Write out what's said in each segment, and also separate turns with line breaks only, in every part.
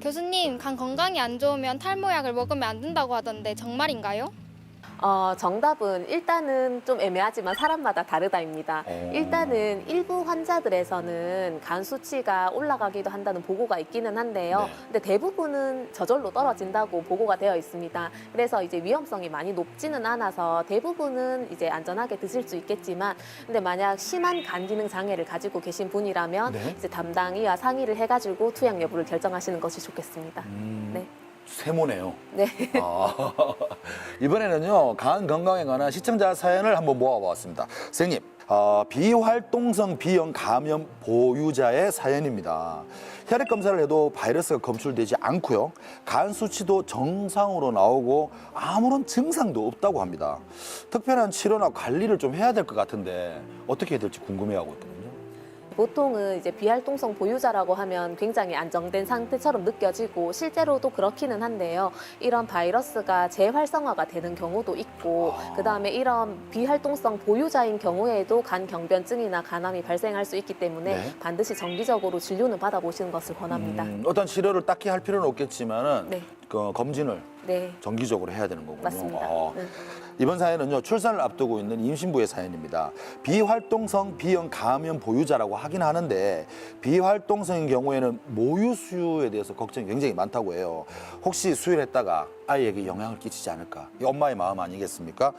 교수님, 간 건강이 안 좋으면 탈모약을 먹으면 안 된다고 하던데 정말인가요?
정답은 일단은 좀 애매하지만 사람마다 다르다입니다. 일단은 일부 환자들에서는 간 수치가 올라가기도 한다는 보고가 있기는 한데요.
네.
근데 대부분은 저절로 떨어진다고 보고가 되어 있습니다. 그래서 이제 위험성이 많이 높지는 않아서 대부분은 이제 안전하게 드실 수 있겠지만, 근데 만약 심한 간 기능 장애를 가지고 계신 분이라면
네.
이제 담당이와 상의를 해가지고 투약 여부를 결정하시는 것이 좋겠습니다. 네.
세모네요.
네.
이번에는요, 간 건강에 관한 시청자 사연을 한번 모아보았습니다. 선생님, 비활동성 B형 감염 보유자의 사연입니다. 혈액 검사를 해도 바이러스가 검출되지 않고요. 간 수치도 정상으로 나오고 아무런 증상도 없다고 합니다. 특별한 치료나 관리를 좀 해야 될 것 같은데 어떻게 해야 될지 궁금해하고 있거든요.
보통은 이제 비활동성 보유자라고 하면 굉장히 안정된 상태처럼 느껴지고 실제로도 그렇기는 한데요. 이런 바이러스가 재활성화가 되는 경우도 있고 그다음에 이런 비활동성 보유자인 경우에도 간 경변증이나 간암이 발생할 수 있기 때문에
네.
반드시 정기적으로 진료는 받아보시는 것을 권합니다.
어떤 치료를 딱히 할 필요는 없겠지만은
네.
그 검진을
네,
정기적으로 해야 되는 거군요.
맞습니다. 네.
이번 사연은요, 출산을 앞두고 있는 임신부의 사연입니다. 비활동성 B형 감염 보유자라고 하긴 하는데 비활동성인 경우에는 모유 수유에 대해서 걱정이 굉장히 많다고 해요. 혹시 수유를 했다가 아이에게 영향을 끼치지 않을까? 이 엄마의 마음 아니겠습니까?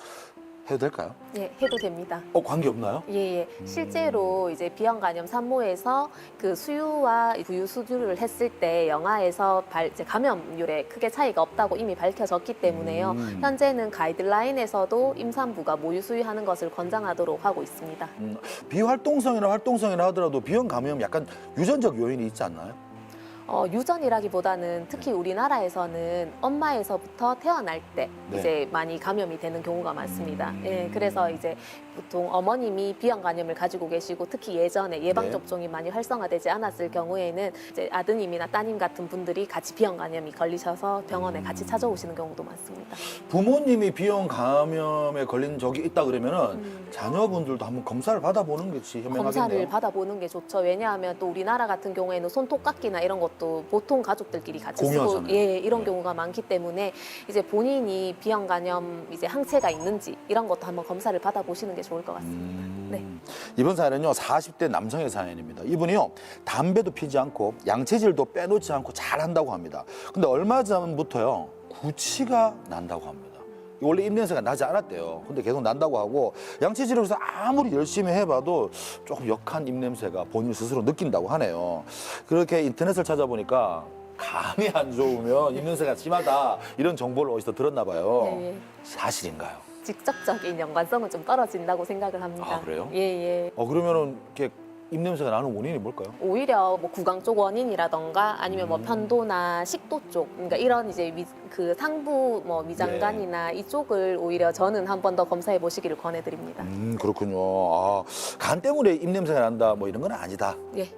해도 될까요?
예, 해도 됩니다.
관계 없나요?
예. 실제로 이제 비형 간염 산모에서 그 수유와 부유 수유를 했을 때 영아에서 이제 감염률에 크게 차이가 없다고 이미 밝혀졌기 때문에요. 현재는 가이드라인에서도 임산부가 모유 수유하는 것을 권장하도록 하고 있습니다.
비활동성이나 활동성이나 하더라도 B형 감염 약간 유전적 요인이 있지 않나요?
유전이라기보다는 특히 우리나라에서는 엄마에서부터 태어날 때
네.
이제 많이 감염이 되는 경우가 많습니다. 예, 그래서 이제 보통 어머님이 비형 간염을 가지고 계시고 특히 예전에 예방
네.
접종이 많이 활성화되지 않았을 경우에는 이제 아드님이나 따님 같은 분들이 같이 비형 간염이 걸리셔서 병원에 같이 찾아오시는 경우도 많습니다.
부모님이 B형 감염에 걸린 적이 있다 그러면은 자녀분들도 한번 검사를 받아보는 것이 현명하겠네요.
검사를 받아보는 게 좋죠. 왜냐하면 또 우리나라 같은 경우에는 손톱깎이나 이런 것도 보통 가족들끼리 같이 쓰고
공유하잖아요.
이런
네.
경우가 많기 때문에 이제 본인이 비형 간염 이제 항체가 있는지 이런 것도 한번 검사를 받아보시는 게 좋을 것 같습니다. 네.
이번 사연은요, 40대 남성의 사연입니다. 이분이요, 담배도 피지 않고 양체질도 빼놓지 않고 잘한다고 합니다. 근데 얼마 전부터요, 구취가 난다고 합니다. 원래 입냄새가 나지 않았대요. 근데 계속 난다고 하고 양체질을 해서 아무리 열심히 해봐도 조금 역한 입냄새가 본인 스스로 느낀다고 하네요. 그렇게 인터넷을 찾아보니까 감이 안 좋으면 입냄새가 심하다 이런 정보를 어디서 들었나 봐요.
네.
사실인가요?
직접적인 연관성은 좀 떨어진다고 생각을 합니다.
아, 그래요?
예.
그러면은 이렇게 입냄새가 나는 원인이 뭘까요?
오히려 뭐 구강 쪽 원인이라던가 아니면 뭐 편도나 식도 쪽, 그러니까 이런 이제 그 상부 뭐 위장관이나 이쪽을 오히려 저는 한 번 더 검사해 보시기를 권해드립니다.
그렇군요. 간 때문에 입냄새가 난다 뭐 이런 건 아니다.
예.